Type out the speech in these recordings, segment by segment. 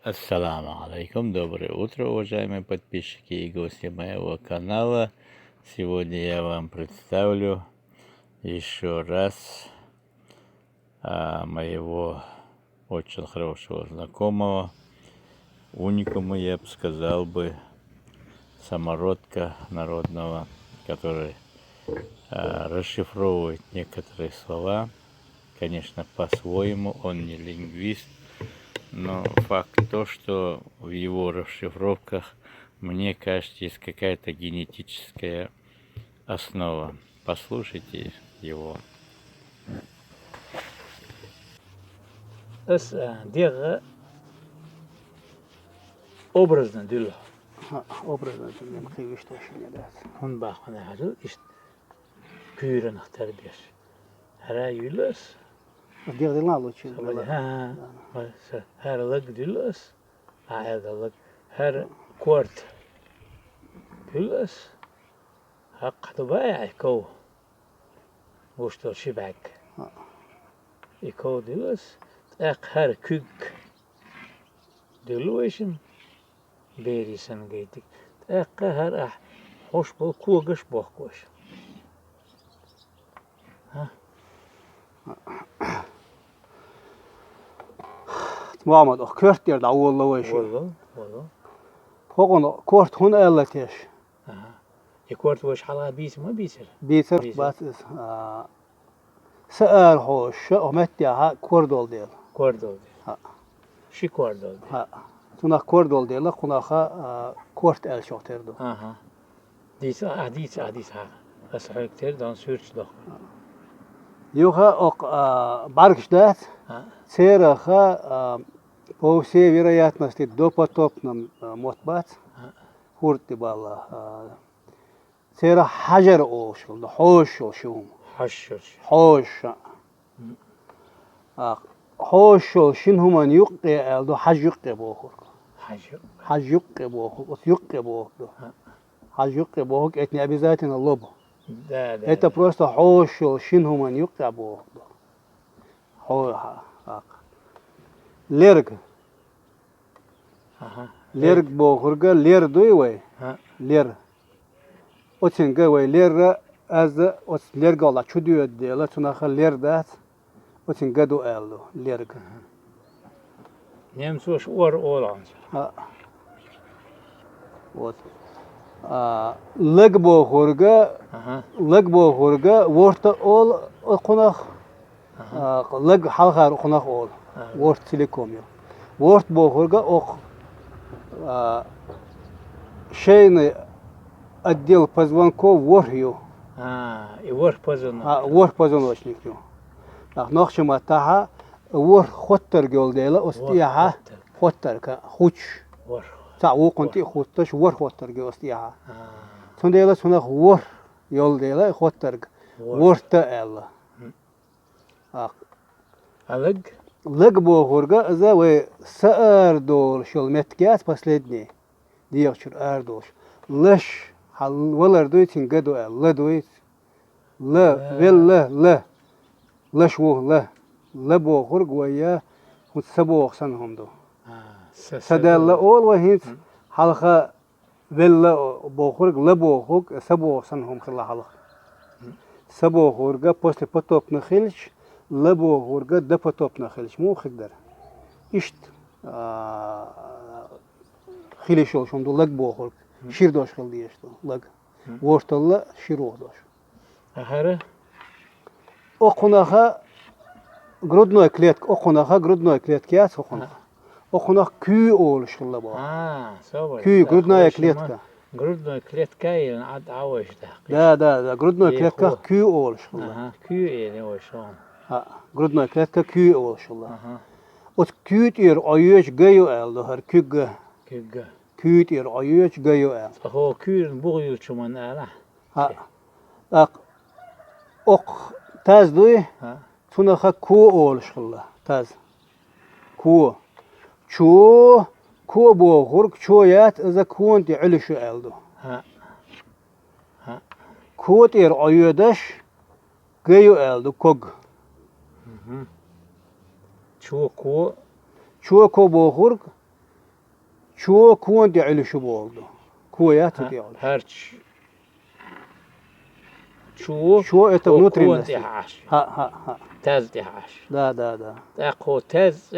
Ассаламу алейкум, доброе утро, уважаемые подписчики и гости моего канала. Сегодня я вам представлю еще раз моего очень хорошего знакомого, уникума, я бы сказал бы, самородка народного, который расшифровывает некоторые слова, конечно, по-своему, он не лингвист, но факт то, что в его расшифровках, мне кажется, есть какая-то генетическая основа. Послушайте его. Diğer obrazını dil. Obrazdan sonra kıymış taşınıyor da. Hun bakmana hacı işte küyürün terbiye. Her yüles. Diğer de nalı için. Ha. Her lık diles. Ayadalık. Her kuart. Diles. Hakkı bayağı kov. Boştur şibak. İkov diles. Her kük. Diluişim. Berisin geydik. Her hoş bol kuğuş boğuş. Muhammed o kört yerde avullu var şu. Oldu. Hoğun kört hun elleteş. Yekort boş hala bismi bisir. Bitir bas sağır hoş o metya kord ol diyor. Kord oldu. Ha. Şi kord oldu. Ha. Tuna kord ol diyorlar. Kunaha kort el çok terdi. Aha. Dis ha. Asayıktır dan sürçlük. Yuha ok barkşdat. Ha. Seraha по всей вероятности допотопном мотбат. Хурти бала. Сера хажар oluşuldu. Hoş oluşum. Haşşır. Hoş. Hoş oluşun human yuqqi eldu haj yuqqi boğur. Haşşır. Haj yuqqi boğur. Ot yuqqi boğurdu. Haj yuqqi boğur etni обязательно лоб. Da. Это просто hoş oluşun human yuqqi boğurdu. Lerg. Aha. Lerg boğurga ler duy ve. Ha. Ler. Oçin ve ler az ot lerg ola çudiyor diyorlar. Tunaha ler dat. Oçin gadu eldu. Lerg. Nem soş olan. Ha. Ot. Leg boğurga Aha. leg boğurga orta ol konak. Leg halgar konak ol. Wort telekom yok. Wort boğurga ok şeyini отдел позвонков ворью. Ha. Ivar pazonu. Вор позвоночник yok. Нахшима таха вор хоттер гөлдела остияха хоттер ka хуч. Var. Та о конти хотташ вор хоттер гөлстияха. Ha. Сондела сонах вор yolдела хоттер ворта элла. Alık. Лыг боғурга за вы саар дол шол меткят последний. Диякчур ар дол. Лыш хал валар дуйтин гаду л дуйт. Л вел л. Лыш во л. Л боғург вая хут сабоқ санхомду. Садалла ол вахит халха вел боғург л боғург сабоқ санхом хила халх. Сабоғурга после потопных хилч لبو ورقة دفع توبنا خلش مو خدر إشت خلش شو شو مدو لق بو خورك شير دوش خل ديش تو لق ورت الله شيروه دوش Ahara. أخونها грудной клетка أخونها грудной клетки أخونها أخونها كي أول شغل بو Ha. Sabır. كي грудная клетка Грудная клетка или авош да. да грудной клетка كي أول شغل Aha. Kü eli o şu an. грудной клетка كي أول شغل Aha. от كيت إير أيش جايو ألدو هر كيج Kügge. كيت إير أيش جايو أل O küyün buğuyul çuman ala. أق تاز دوي Ha. تونخا كو أول شغلة تاز كو شو كو بو غرق شو يات إذا كونت علشو ألدو Ha. كوت إير أيودش جايو ألدو كوج Çoğu ku. شو كو بو غرق شو كون دي على شو بولدو كويات دي على هرش شو شو إتا نوتري كون الناس دحاش ها تاز دحاش دا تاقو تاز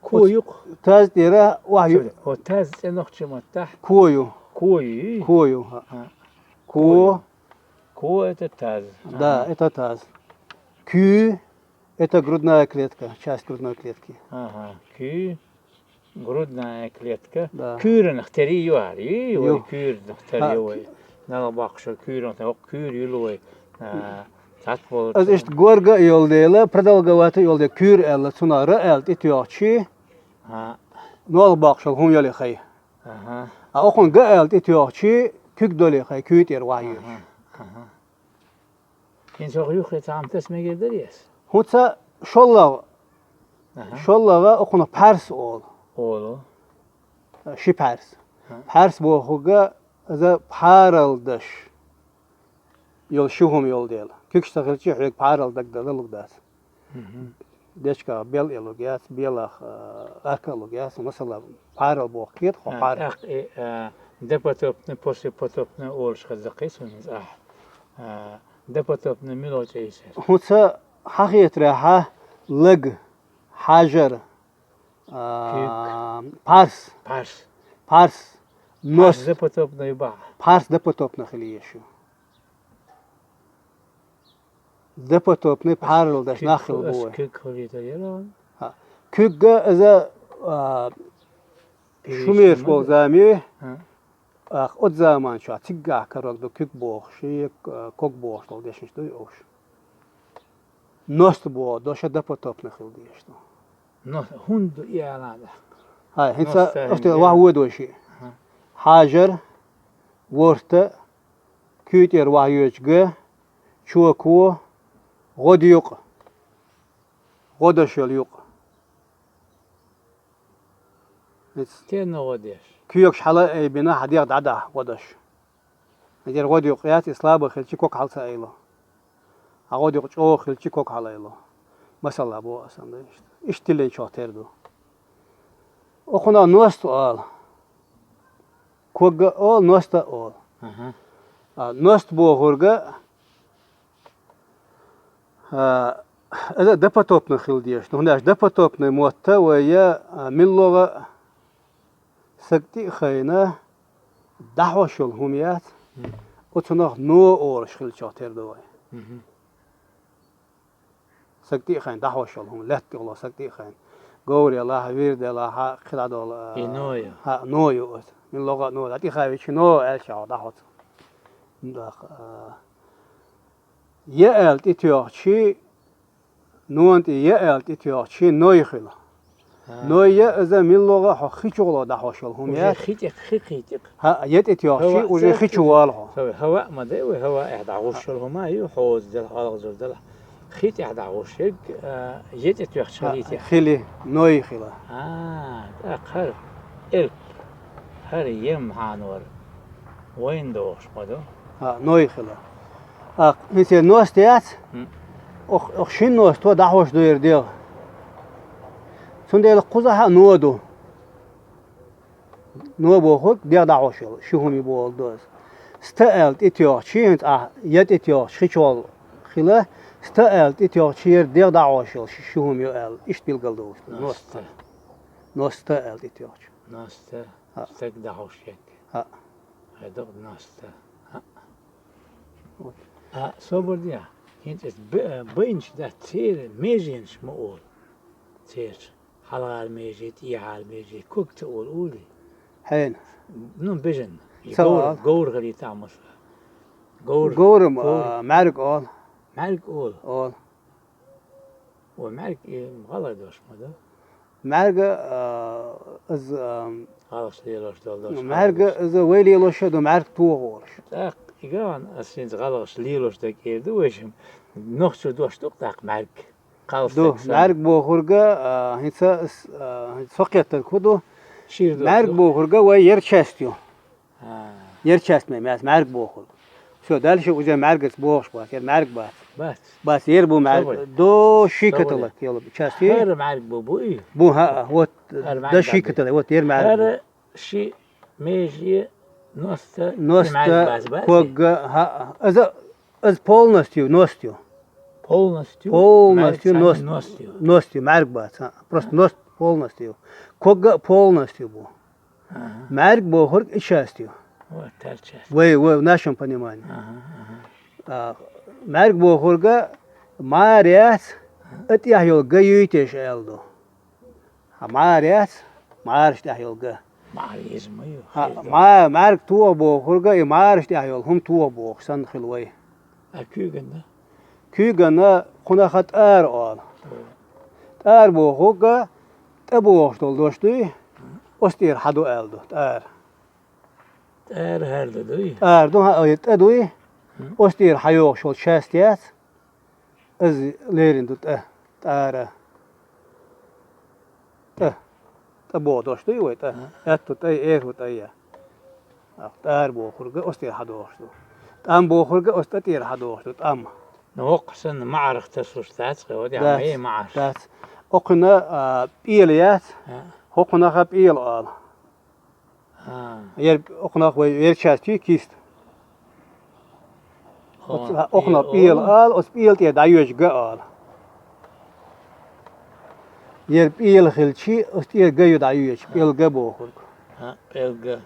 كويق تاز ديرا وحيو هو تاز نقش متح كويو كوي ها كو كو تاز да это таз кю это грудная клетка часть грудной клетки ага كي грудная клетка Да. كير نختاري يواري يو. يو كير نختاري ها. يوي نلا باقشو كير نختاري كير يلوي تاتبول az işte gorga yoldayla продолговатый yolda kür elle sunara elt itiyochi ها nol bakşal hun yoli xay اها a okun ga elt itiyochi kük doli xay küt er wayu إن سوق يخرج عم تسمع قدر يس hutsa sholla okuna pers ol أولو shi pers bu huga za paraldaş yol şuhum yol değil kük ştakılçı hüyük paraldak dalılık das ديشكا بيل إلوجياس بيلا أكلوجياس مثلا بارل بوكيت خو بارل أخ دبتوبنا بوسي بتوبنا أولش خزقيس ونز دبتوبنا ميلوج إيشر هوتسا حقيقة راحة لج حجر باش بارس نص دبتوبنا يباع بارس دبتوبنا خليه شو دبتوبنا بارل داش ناخل بوه كيك خليت يلا كوجا إذا شمير بول زامي أخ زمان شو تيجا كروك دو كوك بوخ شيء كوك بوخ دو ديش نشتو يوش نوست بو دوش دبتوب نخل ديش دو نو هند يا هاي هنسا أفتي واحد دوشي حاجر ورت كيتير واحد شو كو غديق غدش اليق كأنه غديش كيوكش حلا أي بنا حديق دعدا غدش نجير غديق يات إسلام خلشي كوك حال سائله غديق أو خلشي كوك حاله مثلا بو أصلا إشتلي شاطر دو أخونا نوست آل كوك آل نوست آل نوست بو هرجا إذا دبتوبنا خل ديش نهناش دبتوبنا موتا ويا من لغة سكتي خينا دعوة شلهميات وتناخ نو أورش خل شاطر دواي سكتي خين دعوة شلهم لا تقول سكتي خين قوري الله حبير الله خلا دول نويو ها نويو من لغة نو دتي خايف نو أشياء دعوة يألت إتياحشي نوانت يألت إتياحشي نويخلا نويا إذا من لغة خيشولا دحوشلهم يا خيتك ها يت إتياحشي وجه خيشوالها هواء ما ده وهواء إحدى عشرهم هاي حوز دل غلظ دل خيت إحدى عشر يت إتياحشي خلي نويخلا أخر إلك هر يم هانور وين دوش مدو ها نويخلا مثل نوستيات أخشين نوستو دحوش دوير ديل سندل قزها نودو نو بوخك دير دحوشل شوهم يبول دوز استقلت إتياحشي انت يت إتياحش خيشوال خلا استقلت إتياحشي دير دحوشل شوهم يقل إيش بيلقلدوش نوستقلت إتياحش ناستا استك دحوشك ها هذا ناستا صبر ديا هنت بينش ده تير ميجينش مقول تير حلال ميجيت إيحال ميجيت كوك تقول قولي حين نون بيجن سؤال. جور غري تعمل قورم معرق أول معك قول أول ومعك غلط وش ماذا معرق از خلاص ليلوش دول معرق از ويلي لوش دو معرق تو غورش تاق إيجان أسين غلط ليلوش ده كير دوشم نخش دوش تاق معك خلاص دو معرق بو خورجا هنسا سقيت الكودو شير دو معرق بو خورجا ويرشاستيو يرشاست ماس معرق بو خورج شو دالش وجا معرق بوش بات معرق بات بس يربو مع صبر. دو شي صبر. كتلك يلا بشاسي هر معك بوبوي بو ها هو معك ده شي بعد. كتلك هو ير مع هر شيء ميجي نوستا نوستا كوغ ها از بول نستيو نوستيو полностью полностью ностью. نوستيو معك بس ها просто ност полностью كوغ полностью бу معك бу хор ишастио Вот торчас. وي в нашем понимании Ага. معك бу хорга مارياس اتياهيو غيوتش الدو مارياس مارش تاهيو غ معي اسمه ما معك تو بو خرجا مارش تاهيو هم تو بو سن خلوي أكيد كيغنا خنا خط ار بو خرجا تبو وشتول دوشتي استير حدو الدو هذا دوي دو ها ادوي استير حيو شول شاستيات از ليرين دو تبو دوشتي ويت اتو تاي ايرو تايا بو خرجا استير حدو وشتو تام بو خرجا استير حدو وشتو تام نوقسن معرخ تسوستات قوي عمي معرخ دات اقنا بيليات اقنا خب بيل ال ير اقنا وير شاستي كيست اقنا بيل ال اس بيل تي دايوش قال ير بيل خلشي استير جايو دايوش بيل جابو ها بيلغ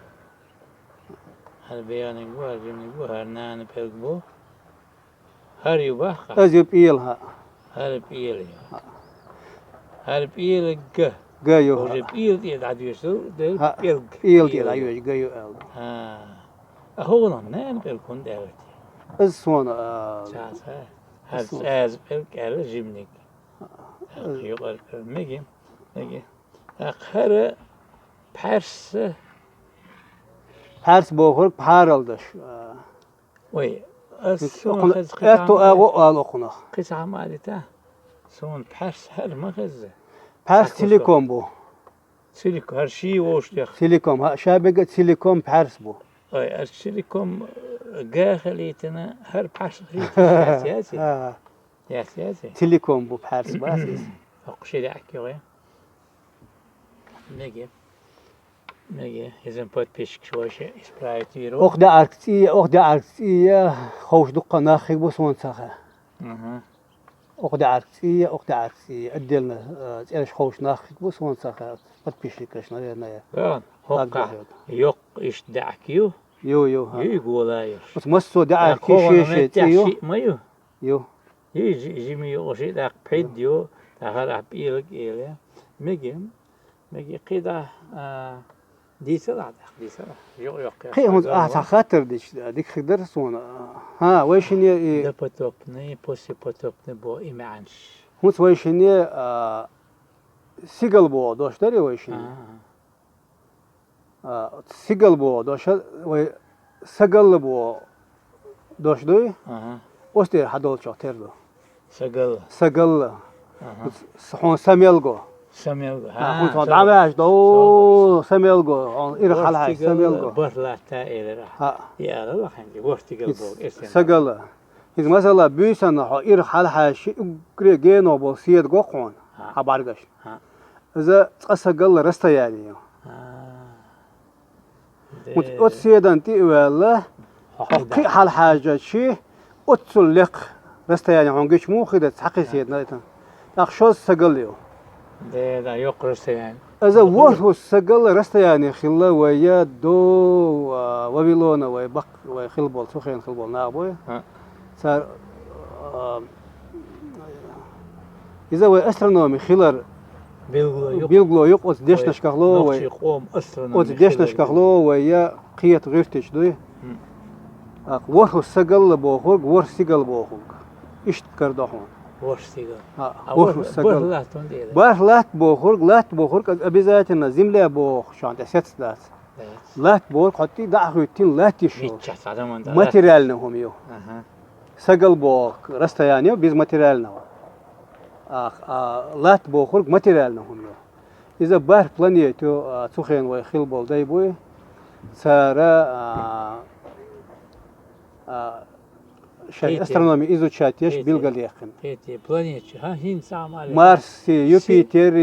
هل بيان نقول نقول هرنان بيلغ هر يبخ از بيلها هر بيل هر بيل جايو وجه بيل دي دايوش ده بيلغ بيل تي دايوش جايو ال هو نان بيلكون داوت از سون شاس هز بيلك على جيمنيك يقول ميجي آخر پرس پرس بخور پارلدش وی اتو اغو آل اخنا قصة مالته سون پرس هر مغزه پرس سیلیکون بو سيليكون هر شيء وش يخ سيليكون ها شابقة سيليكون بحرس بو أي السيليكون جا خليتنا هر پرس خليتنا سياسي يا سياسي سيليكون بو بحرس باسيس أقشي دعك يا نجي إذا بود بيشك شوية إسبرايتيرو أخد عرقسية خوش دقة ناخي بو سون ساخة أخد عرقسية أدلنا إيش خوش ناخي بو سون ساخة بود بيشك إيش نرينا يا هوكا يوق إيش دعكيو يو يقول أيش بس مسو دعكي شيء مايو يو يجي يوشي داك بيديو تهرع بيلك إليه ميجي قيدا دي سرعة يو خي هم خاطر ديك خدر سون ها ويشني ده بتوبني بوسي بتوبني بو إيمانش هم ويشني سيجل بو دوشتري ويشني سيجل بو دوش وي سجل بو دوش دوي أستير حدول شاطردو سجل هون ساميلغو هون دعماش دو ساميلغو إير خلها ساميلغو برلاتا إير يا الله خندي وقتي قلبو سجل إذا مثلا بيسنا هو إير خلها شيء جينو بو سيد قوقون عبارقش إذا سجل رستا يعني وتسيدان تي ولا قي حال حاجة شيء أتصلق رستا يعني هونجيش مو خدت حقي سيدنا إتن أخشوز سجليو ده يقرص يعني إذا وره سجل رستا يعني خلا ويا دو وبيلونا ويبق ويخلبول سخين خلبول نابوي صار إذا وي أسترونومي خلر بيلغلو يق أوت ديش نشكخلو وي أوت ديش نشكخلو ويا قية غيرتش دوي وره سجل بوخوج ور سجل بوخوج إيش كردهون ور سجل وره سجل لات بوخوج أبيزاتنا زملة بوخ شان تسيت لات بوخ حتى دعوتين لات يشو ماتيريالنا هم يو سجل بوخ رستا يعني بيز ماتيريالنا لات بوخوج ماتيريالنا هم يو إذا بار بلانيتو تخين ويخيل بول دايبوي سارة şey Peki. astronomi izучать Peki. bilgili yakın. Peki, planetçi. Ha, Hint samali. Mars, Jüpiter,